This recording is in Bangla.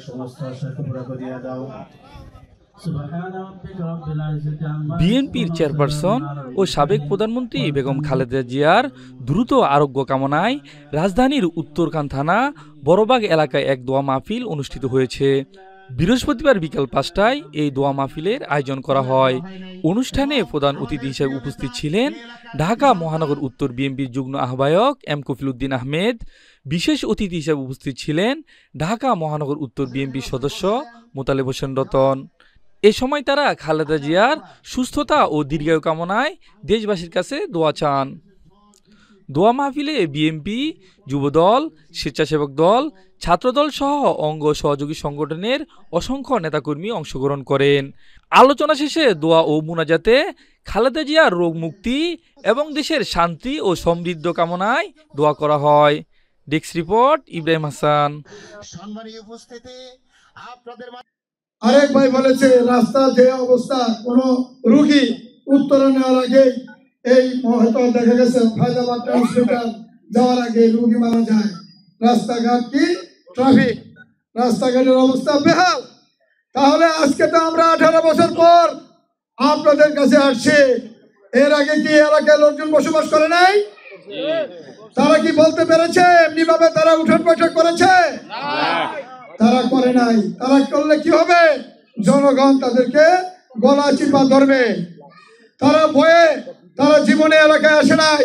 সমস্ত আশা পুরা করিয়া দাও। বিএনপির চেয়ারপারসন ও সাবেক প্রধানমন্ত্রী বেগম খালেদা জিয়ার দ্রুত আরোগ্য কামনায় রাজধানীর উত্তরখান থানা বড়বাগ এলাকায় এক দোয়া মাহফিল অনুষ্ঠিত হয়েছে। বৃহস্পতিবার বিকেল ৫টায় এই দোয়া মাহফিলের আয়োজন করা হয়। অনুষ্ঠানে প্রধান অতিথি হিসেবে উপস্থিত ছিলেন ঢাকা মহানগর উত্তর বিএনপির যুগ্ম আহ্বায়ক এম কফিল উদ্দিন আহমেদ। বিশেষ অতিথি হিসেবে উপস্থিত ছিলেন ঢাকা মহানগর উত্তর বিএনপির সদস্য মোতালেব হোসেন রতন। এ সময় তারা খালেদা জিয়ার সুস্থতা ও দীর্ঘায়ু কামনায় দেশবাসীর কাছে দোয়া চান। দোয়া মাহফিলে বিএনপি, যুবদল, স্বেচ্ছাসেবক দল, ছাত্রদল সহ অঙ্গ সহযোগী সংগঠনের অসংখ্য নেতাকর্মী অংশগ্রহণ করেন। আলোচনা শেষে দোয়া ও মুনাজাতে খালেদা জিয়ার রোগ মুক্তি এবং দেশের শান্তি ও সমৃদ্ধ কামনায় দোয়া করা হয়। Desk report Ibrahim Hasan. সম্মানীয় উপস্থিতি, আপনাদের আরেক ভাই বলেছে রাস্তা যে অবস্থা, কোন রুগী উত্তরণ নেওয়ার আগে এই হয়তো দেখা গেছে ফায়দাবাদ হসপিটাল যাওয়ার আগে রুগী মারা যায়। রাস্তাঘাট কি ট্রাফিক, রাস্তাঘাটের অবস্থা বেহাল। তাহলে আজকে তো আমরা 18 বছর পর আপনাদের কাছে আসছি। এর আগে কি এলাকায় লোকজন বসবাস করে নাই? তারা কি বলতে পেরেছে এমনি ভাবে তারা উঠন বৈঠক করেছে? তারা করে নাই। তারা করলে কি হবে? জনগণ তাদেরকে গলা চিপা ধরবে। তারা ভয়ে তারা জীবনে এলাকায় আসে নাই।